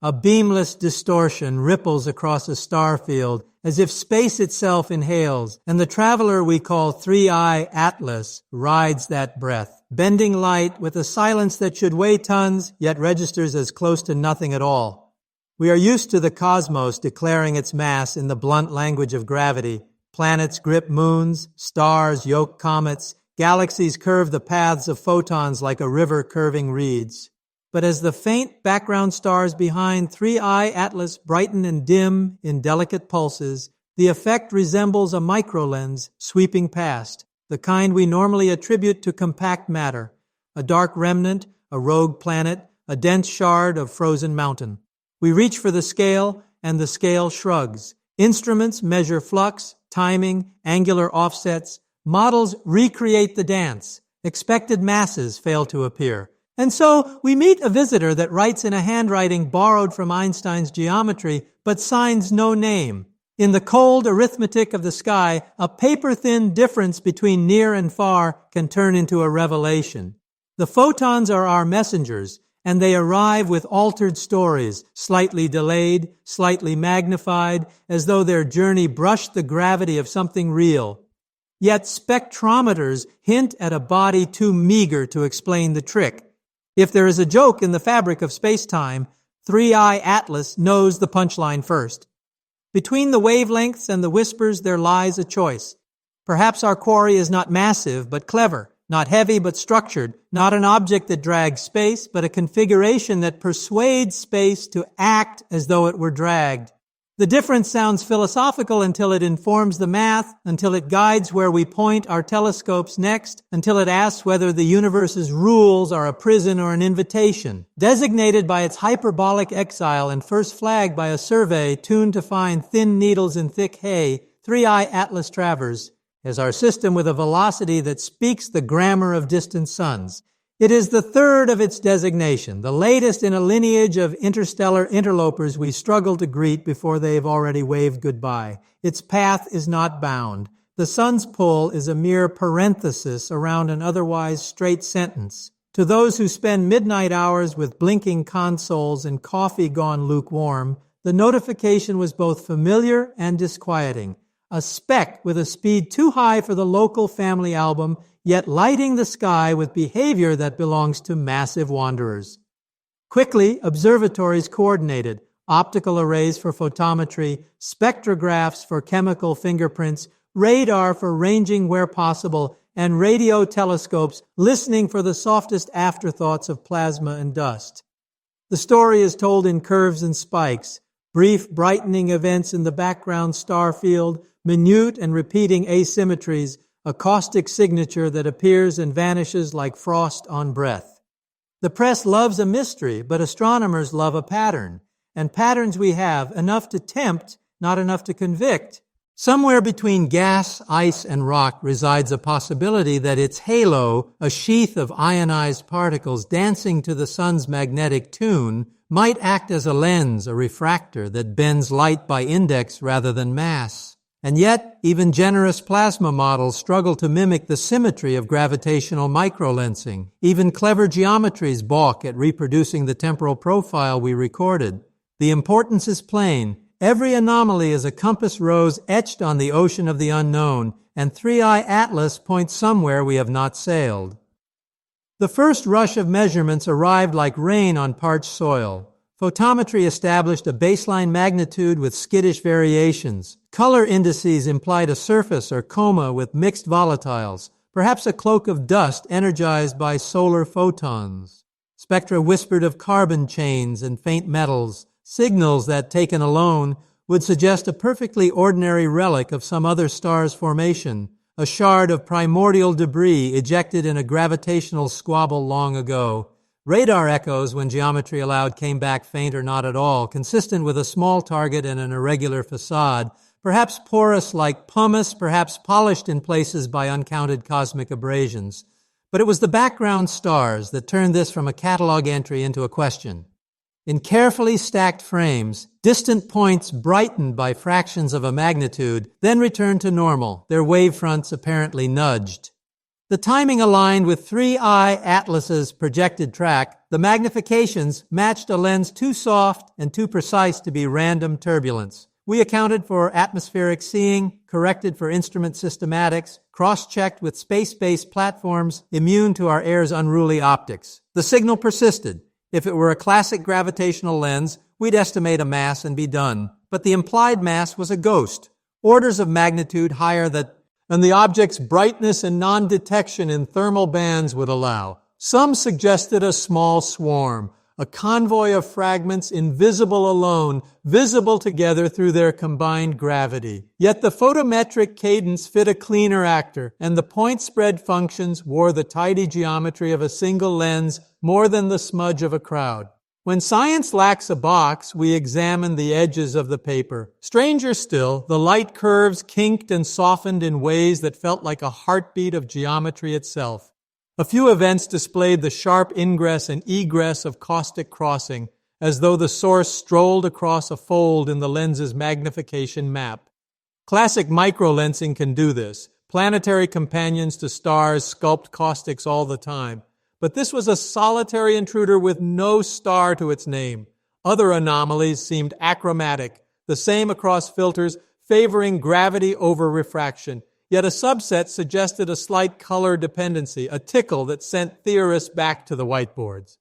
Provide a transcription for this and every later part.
A beamless distortion ripples across a star field as if space itself inhales, and the traveler we call Three-Eye Atlas rides that breath, bending light with a silence that should weigh tons, yet registers as close to nothing at all. We are used to the cosmos declaring its mass in the blunt language of gravity. Planets grip moons, stars yoke comets, galaxies curve the paths of photons like a river curving reeds. But as the faint background stars behind Three-Eye Atlas brighten and dim in delicate pulses, the effect resembles a microlens sweeping past, the kind we normally attribute to compact matter, a dark remnant, a rogue planet, a dense shard of frozen mountain. We reach for the scale, and the scale shrugs. Instruments measure flux, timing, angular offsets. Models recreate the dance. Expected masses fail to appear. And so we meet a visitor that writes in a handwriting borrowed from Einstein's geometry, but signs no name. In the cold arithmetic of the sky, a paper-thin difference between near and far can turn into a revelation. The photons are our messengers, and they arrive with altered stories, slightly delayed, slightly magnified, as though their journey brushed the gravity of something real. Yet spectrometers hint at a body too meager to explain the trick. If there is a joke in the fabric of space-time, Three-Eye Atlas knows the punchline first. Between the wavelengths and the whispers there lies a choice. Perhaps our quarry is not massive but clever, not heavy but structured, not an object that drags space, but a configuration that persuades space to act as though it were dragged. The difference sounds philosophical until it informs the math, until it guides where we point our telescopes next, until it asks whether the universe's rules are a prison or an invitation. Designated by its hyperbolic exile and first flagged by a survey tuned to find thin needles in thick hay, Three-Eye Atlas Travers is our system with a velocity that speaks the grammar of distant suns. It is the third of its designation, the latest in a lineage of interstellar interlopers we struggle to greet before they have already waved goodbye. Its path is not bound. The sun's pull is a mere parenthesis around an otherwise straight sentence. To those who spend midnight hours with blinking consoles and coffee gone lukewarm, the notification was both familiar and disquieting. A speck with a speed too high for the local family album, yet lighting the sky with behavior that belongs to massive wanderers. Quickly, observatories coordinated, optical arrays for photometry, spectrographs for chemical fingerprints, radar for ranging where possible, and radio telescopes listening for the softest afterthoughts of plasma and dust. The story is told in curves and spikes, brief brightening events in the background star field, minute and repeating asymmetries, a caustic signature that appears and vanishes like frost on breath. The press loves a mystery, but astronomers love a pattern. And patterns we have, enough to tempt, not enough to convict. Somewhere between gas, ice, and rock resides a possibility that its halo, a sheath of ionized particles dancing to the sun's magnetic tune, might act as a lens, a refractor that bends light by index rather than mass. And yet, even generous plasma models struggle to mimic the symmetry of gravitational microlensing. Even clever geometries balk at reproducing the temporal profile we recorded. The importance is plain. Every anomaly is a compass rose etched on the ocean of the unknown, and Three-Eye Atlas points somewhere we have not sailed. The first rush of measurements arrived like rain on parched soil. Photometry established a baseline magnitude with skittish variations. Color indices implied a surface or coma with mixed volatiles, perhaps a cloak of dust energized by solar photons. Spectra whispered of carbon chains and faint metals, signals that, taken alone, would suggest a perfectly ordinary relic of some other star's formation, a shard of primordial debris ejected in a gravitational squabble long ago. Radar echoes, when geometry allowed, came back faint or not at all, consistent with a small target and an irregular facade, perhaps porous like pumice, perhaps polished in places by uncounted cosmic abrasions. But it was the background stars that turned this from a catalog entry into a question. In carefully stacked frames, distant points brightened by fractions of a magnitude, then returned to normal, their wavefronts apparently nudged. The timing aligned with 3i Atlas's projected track. The magnifications matched a lens too soft and too precise to be random turbulence. We accounted for atmospheric seeing, corrected for instrument systematics, cross-checked with space-based platforms immune to our air's unruly optics. The signal persisted. If it were a classic gravitational lens, we'd estimate a mass and be done. But the implied mass was a ghost, orders of magnitude higher than the object's brightness and non-detection in thermal bands would allow. Some suggested a small swarm, a convoy of fragments invisible alone, visible together through their combined gravity. Yet the photometric cadence fit a cleaner actor, and the point spread functions wore the tidy geometry of a single lens more than the smudge of a crowd. When science lacks a box, we examine the edges of the paper. Stranger still, the light curves kinked and softened in ways that felt like a heartbeat of geometry itself. A few events displayed the sharp ingress and egress of caustic crossing, as though the source strolled across a fold in the lens's magnification map. Classic microlensing can do this. Planetary companions to stars sculpt caustics all the time. But this was a solitary intruder with no star to its name. Other anomalies seemed achromatic, the same across filters, favoring gravity over refraction. Yet a subset suggested a slight color dependency, a tickle that sent theorists back to the whiteboards.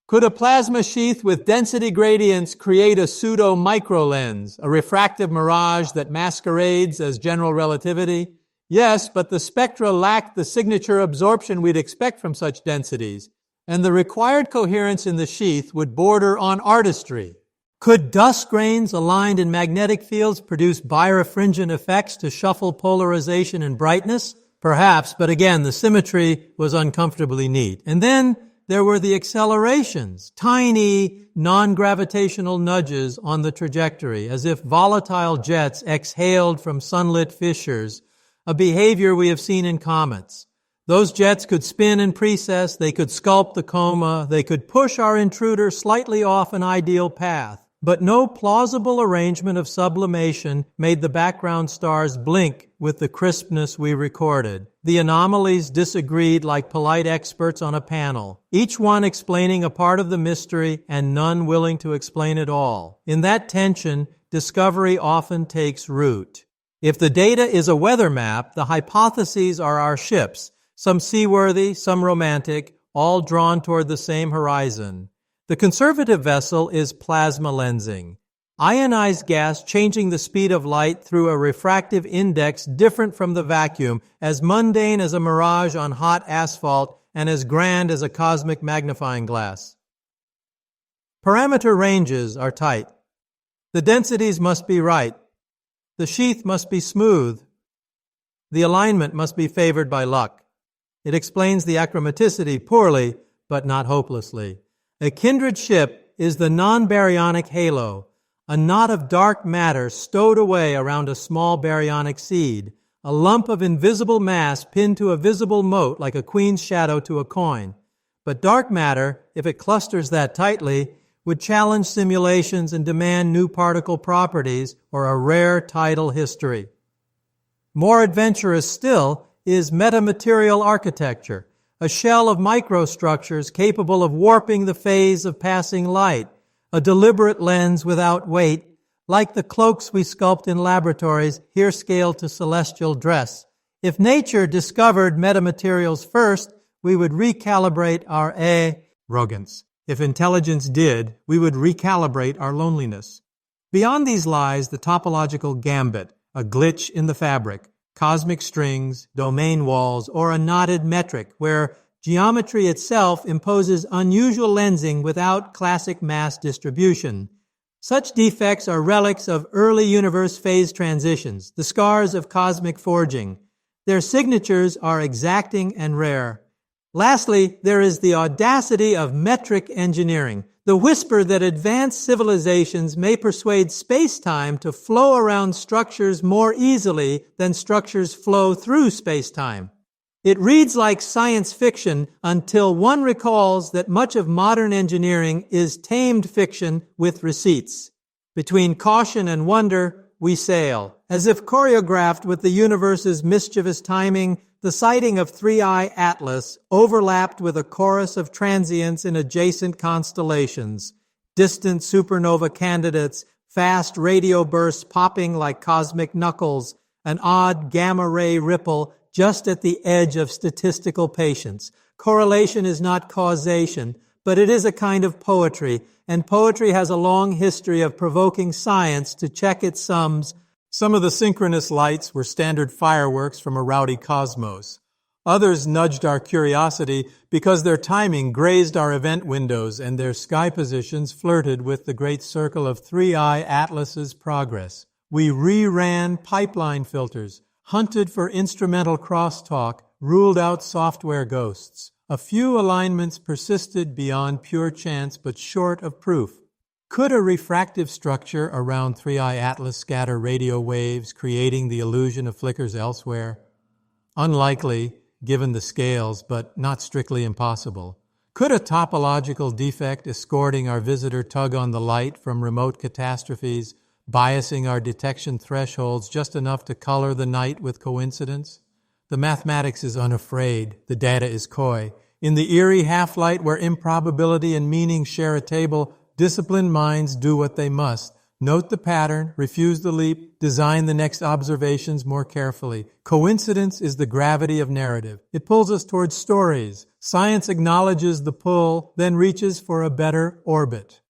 Could a plasma sheath with density gradients create a pseudo-microlens, a refractive mirage that masquerades as general relativity? Yes, but the spectra lacked the signature absorption we'd expect from such densities, and the required coherence in the sheath would border on artistry. Could dust grains aligned in magnetic fields produce birefringent effects to shuffle polarization and brightness? Perhaps, but again, the symmetry was uncomfortably neat. And then there were the accelerations, tiny, non-gravitational nudges on the trajectory, as if volatile jets exhaled from sunlit fissures, a behavior we have seen in comets. Those jets could spin and precess, they could sculpt the coma, they could push our intruder slightly off an ideal path. But no plausible arrangement of sublimation made the background stars blink with the crispness we recorded. The anomalies disagreed like polite experts on a panel, each one explaining a part of the mystery and none willing to explain it all. In that tension, discovery often takes root. If the data is a weather map, the hypotheses are our ships, some seaworthy, some romantic, all drawn toward the same horizon. The conservative vessel is plasma lensing, ionized gas changing the speed of light through a refractive index different from the vacuum, as mundane as a mirage on hot asphalt and as grand as a cosmic magnifying glass. Parameter ranges are tight. The densities must be right. The sheath must be smooth. The alignment must be favored by luck. It explains the achromaticity poorly, but not hopelessly. A kindred ship is the non-baryonic halo, a knot of dark matter stowed away around a small baryonic seed, a lump of invisible mass pinned to a visible mote like a queen's shadow to a coin. But dark matter, if it clusters that tightly, would challenge simulations and demand new particle properties or a rare tidal history. More adventurous still is metamaterial architecture, a shell of microstructures capable of warping the phase of passing light, a deliberate lens without weight, like the cloaks we sculpt in laboratories, here scaled to celestial dress. If nature discovered metamaterials first, we would recalibrate our arrogance. If intelligence did, we would recalibrate our loneliness. Beyond these lies the topological gambit, a glitch in the fabric, cosmic strings, domain walls, or a knotted metric where geometry itself imposes unusual lensing without classic mass distribution. Such defects are relics of early universe phase transitions, the scars of cosmic forging. Their signatures are exacting and rare. Lastly, there is the audacity of metric engineering, the whisper that advanced civilizations may persuade space-time to flow around structures more easily than structures flow through space-time. It reads like science fiction until one recalls that much of modern engineering is tamed fiction with receipts. Between caution and wonder, we sail, as if choreographed with the universe's mischievous timing The sighting of 3I Atlas overlapped with a chorus of transients in adjacent constellations, distant supernova candidates, fast radio bursts popping like cosmic knuckles, an odd gamma-ray ripple just at the edge of statistical patience. Correlation is not causation, but it is a kind of poetry, and poetry has a long history of provoking science to check its sums. Some of the synchronous lights were standard fireworks from a rowdy cosmos. Others nudged our curiosity because their timing grazed our event windows and their sky positions flirted with the great circle of 3I Atlas's progress. We reran pipeline filters, hunted for instrumental crosstalk, ruled out software ghosts. A few alignments persisted beyond pure chance but short of proof. Could a refractive structure around 3I Atlas scatter radio waves, creating the illusion of flickers elsewhere? Unlikely, given the scales, but not strictly impossible. Could a topological defect escorting our visitor tug on the light from remote catastrophes, biasing our detection thresholds just enough to color the night with coincidence? The mathematics is unafraid, the data is coy. In the eerie half-light where improbability and meaning share a table, disciplined minds do what they must. Note the pattern, refuse the leap, design the next observations more carefully. Coincidence is the gravity of narrative. It pulls us towards stories. Science acknowledges the pull, then reaches for a better orbit.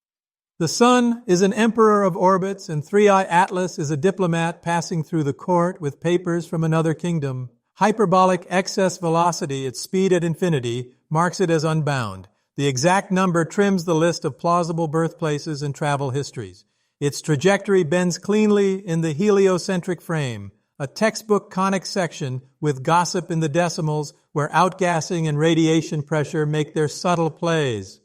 The Sun is an emperor of orbits, and 3I Atlas is a diplomat passing through the court with papers from another kingdom. Hyperbolic excess velocity, its speed at infinity, marks it as unbound. The exact number trims the list of plausible birthplaces and travel histories. Its trajectory bends cleanly in the heliocentric frame, a textbook conic section with gossip in the decimals where outgassing and radiation pressure make their subtle plays.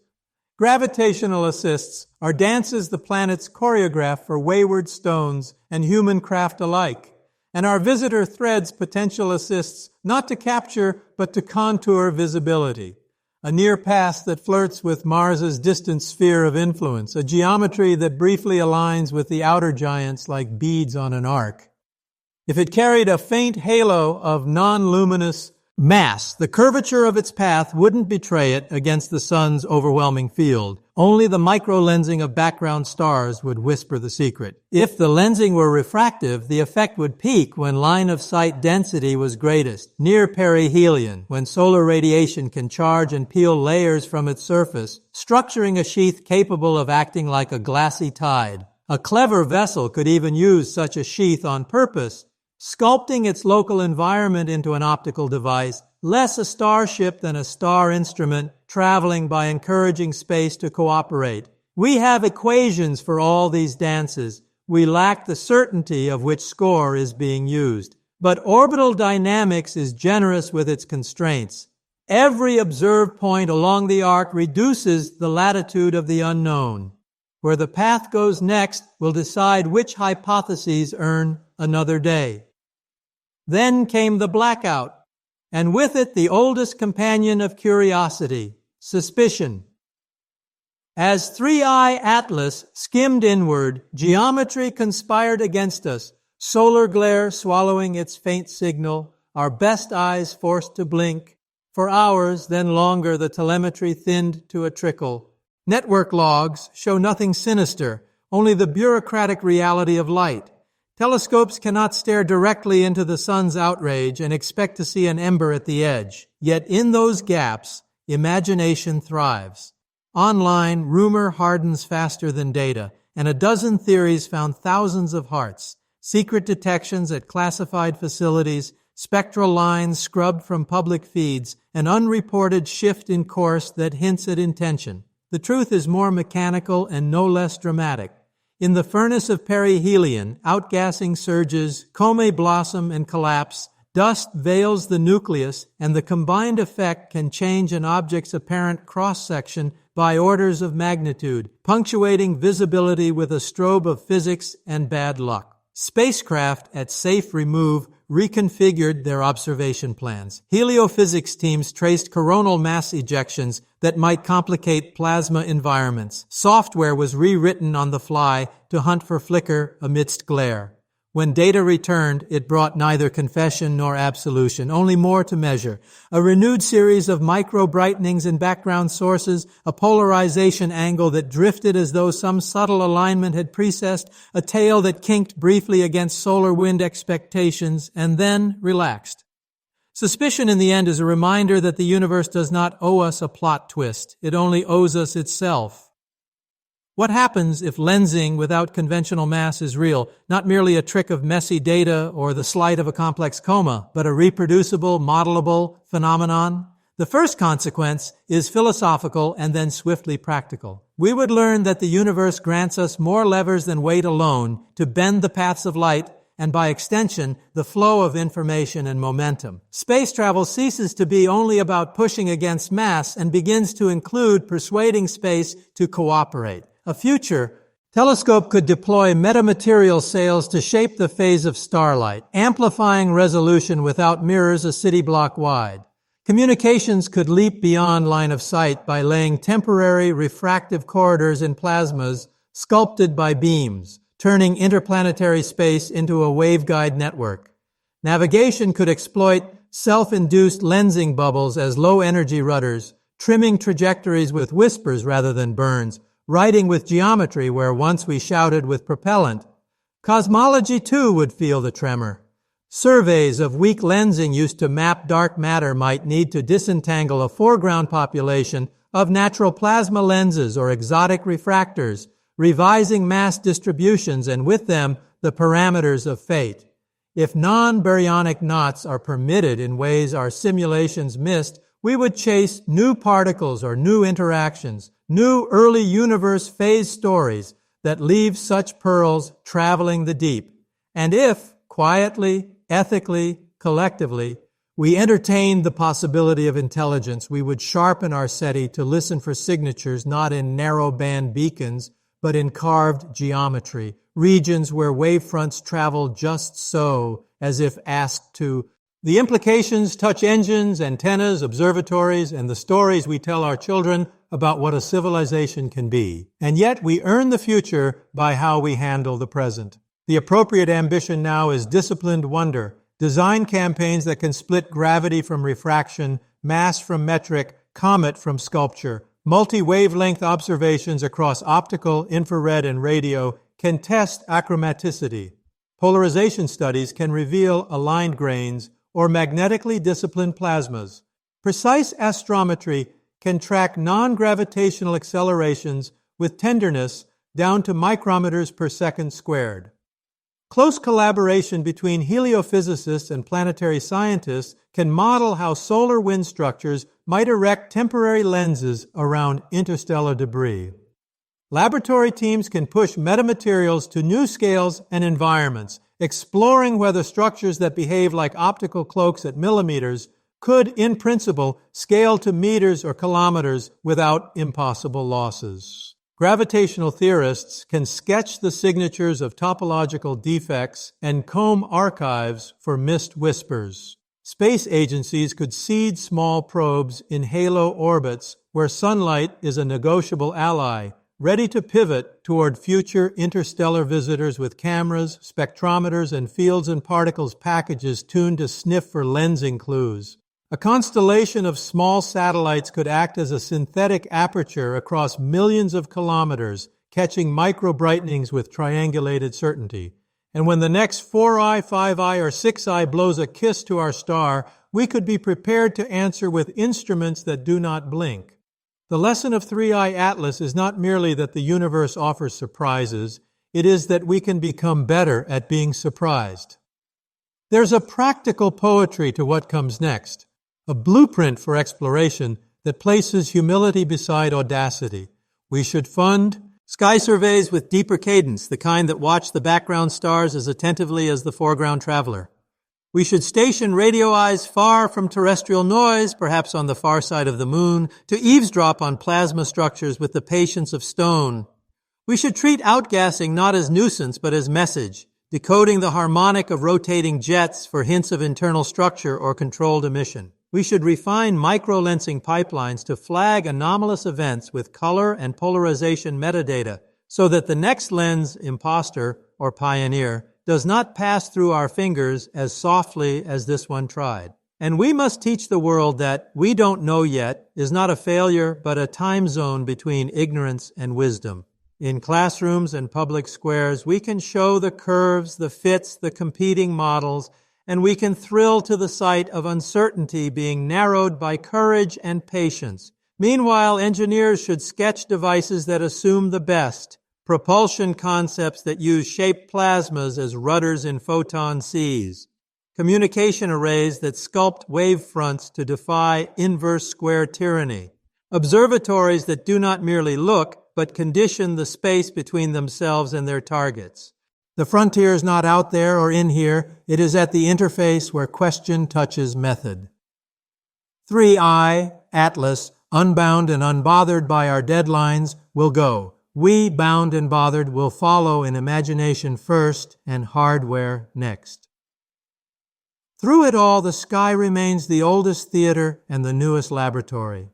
Gravitational assists are dances the planets choreograph for wayward stones and human craft alike, and our visitor threads potential assists not to capture but to contour visibility. A near past that flirts with Mars's distant sphere of influence, a geometry that briefly aligns with the outer giants like beads on an arc. If it carried a faint halo of non-luminous mass, the curvature of its path wouldn't betray it against the sun's overwhelming field. Only the micro-lensing of background stars would whisper the secret. If the lensing were refractive, the effect would peak when line-of-sight density was greatest, near perihelion, when solar radiation can charge and peel layers from its surface, structuring a sheath capable of acting like a glassy tide. A clever vessel could even use such a sheath on purpose, sculpting its local environment into an optical device, less a starship than a star instrument, traveling by encouraging space to cooperate. We have equations for all these dances. We lack the certainty of which score is being used. But orbital dynamics is generous with its constraints. Every observed point along the arc reduces the latitude of the unknown. Where the path goes next will decide which hypotheses earn another day. Then came the blackout, and with it the oldest companion of curiosity, suspicion. As 3I Atlas skimmed inward, geometry conspired against us, solar glare swallowing its faint signal, our best eyes forced to blink. For hours, then longer, the telemetry thinned to a trickle. Network logs show nothing sinister, only the bureaucratic reality of light. Telescopes cannot stare directly into the sun's outrage and expect to see an ember at the edge. Yet in those gaps, imagination thrives. Online, rumor hardens faster than data, and a dozen theories found thousands of hearts. Secret detections at classified facilities, spectral lines scrubbed from public feeds, an unreported shift in course that hints at intention. The truth is more mechanical and no less dramatic. In the furnace of perihelion, outgassing surges, comet blossom and collapse, dust veils the nucleus, and the combined effect can change an object's apparent cross-section by orders of magnitude, punctuating visibility with a strobe of physics and bad luck. Spacecraft at safe remove reconfigured their observation plans. Heliophysics teams traced coronal mass ejections that might complicate plasma environments. Software was rewritten on the fly to hunt for flicker amidst glare. When data returned, it brought neither confession nor absolution, only more to measure. A renewed series of micro-brightenings in background sources, a polarization angle that drifted as though some subtle alignment had precessed, a tail that kinked briefly against solar wind expectations, and then relaxed. Suspicion in the end is a reminder that the universe does not owe us a plot twist. It only owes us itself. What happens if lensing without conventional mass is real, not merely a trick of messy data or the sleight of a complex coma, but a reproducible, modelable phenomenon? The first consequence is philosophical and then swiftly practical. We would learn that the universe grants us more levers than weight alone to bend the paths of light and, by extension, the flow of information and momentum. Space travel ceases to be only about pushing against mass and begins to include persuading space to cooperate. A future telescope could deploy metamaterial sails to shape the phase of starlight, amplifying resolution without mirrors a city block wide. Communications could leap beyond line of sight by laying temporary refractive corridors in plasmas sculpted by beams, turning interplanetary space into a waveguide network. Navigation could exploit self-induced lensing bubbles as low-energy rudders, trimming trajectories with whispers rather than burns, writing with geometry where once we shouted with propellant. Cosmology, too, would feel the tremor. Surveys of weak lensing used to map dark matter might need to disentangle a foreground population of natural plasma lenses or exotic refractors, revising mass distributions and with them the parameters of fate. If non-baryonic knots are permitted in ways our simulations missed, we would chase new particles or new interactions, new early universe phase stories that leave such pearls traveling the deep. And if, quietly, ethically, collectively, we entertained the possibility of intelligence, we would sharpen our SETI to listen for signatures not in narrow-band beacons, but in carved geometry, regions where wavefronts travel just so, as if asked to. The implications touch engines, antennas, observatories, and the stories we tell our children about what a civilization can be. And yet we earn the future by how we handle the present. The appropriate ambition now is disciplined wonder, design campaigns that can split gravity from refraction, mass from metric, comet from sculpture. Multi-wavelength observations across optical, infrared, and radio can test achromaticity. Polarization studies can reveal aligned grains or magnetically disciplined plasmas. Precise astrometry can track non-gravitational accelerations with tenderness down to micrometers per second squared. Close collaboration between heliophysicists and planetary scientists can model how solar wind structures might erect temporary lenses around interstellar debris. Laboratory teams can push metamaterials to new scales and environments, exploring whether structures that behave like optical cloaks at millimeters could, in principle, scale to meters or kilometers without impossible losses. Gravitational theorists can sketch the signatures of topological defects and comb archives for missed whispers. Space agencies could seed small probes in halo orbits where sunlight is a negotiable ally, ready to pivot toward future interstellar visitors with cameras, spectrometers, and fields and particles packages tuned to sniff for lensing clues. A constellation of small satellites could act as a synthetic aperture across millions of kilometers, catching micro-brightenings with triangulated certainty. And when the next 4i, 5i, or 6i blows a kiss to our star, we could be prepared to answer with instruments that do not blink. The lesson of 3i Atlas is not merely that the universe offers surprises, it is that we can become better at being surprised. There's a practical poetry to what comes next, a blueprint for exploration that places humility beside audacity. We should fund sky surveys with deeper cadence, the kind that watch the background stars as attentively as the foreground traveler. We should station radio eyes far from terrestrial noise, perhaps on the far side of the moon, to eavesdrop on plasma structures with the patience of stone. We should treat outgassing not as nuisance but as message, decoding the harmonic of rotating jets for hints of internal structure or controlled emission. We should refine microlensing pipelines to flag anomalous events with color and polarization metadata so that the next lens imposter or pioneer does not pass through our fingers as softly as this one tried. And we must teach the world that we don't know yet is not a failure, but a time zone between ignorance and wisdom. In classrooms and public squares, we can show the curves, the fits, the competing models, and we can thrill to the sight of uncertainty being narrowed by courage and patience. Meanwhile, engineers should sketch devices that assume the best, propulsion concepts that use shaped plasmas as rudders in photon seas, communication arrays that sculpt wave fronts to defy inverse square tyranny, observatories that do not merely look, but condition the space between themselves and their targets. The frontier is not out there or in here. It is at the interface where question touches method. 3I, Atlas, unbound and unbothered by our deadlines, will go. We, bound and bothered, will follow in imagination first and hardware next. Through it all, the sky remains the oldest theater and the newest laboratory.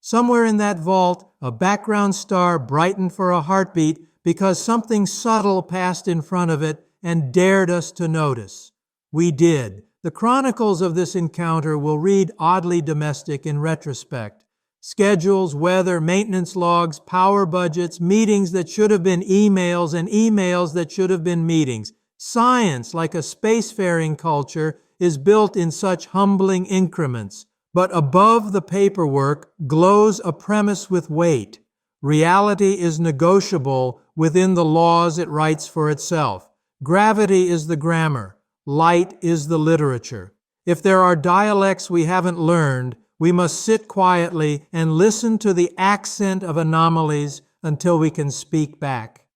Somewhere in that vault, a background star brightened for a heartbeat because something subtle passed in front of it and dared us to notice. We did. The chronicles of this encounter will read oddly domestic in retrospect. Schedules, weather, maintenance logs, power budgets, meetings that should have been emails and emails that should have been meetings. Science, like a spacefaring culture, is built in such humbling increments. But above the paperwork glows a premise with weight. Reality is negotiable within the laws it writes for itself. Gravity is the grammar. Light is the literature. If there are dialects we haven't learned, we must sit quietly and listen to the accent of anomalies until we can speak back.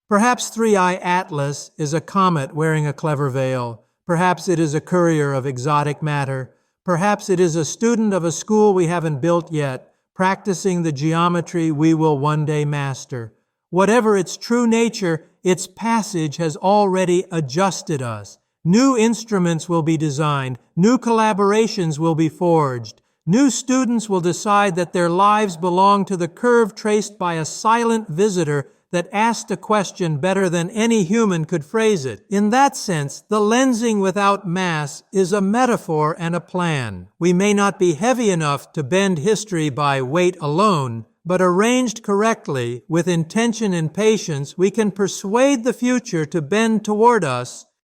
Perhaps 3I Atlas is a comet wearing a clever veil. Perhaps it is a courier of exotic matter. Perhaps it is a student of a school we haven't built yet, practicing the geometry we will one day master. Whatever its true nature, its passage has already adjusted us. New instruments will be designed. New collaborations will be forged. New students will decide that their lives belong to the curve traced by a silent visitor that asked a question better than any human could phrase it. In that sense, the lensing without mass is a metaphor and a plan. We may not be heavy enough to bend history by weight alone, but arranged correctly, with intention and patience, we can persuade the future to bend toward us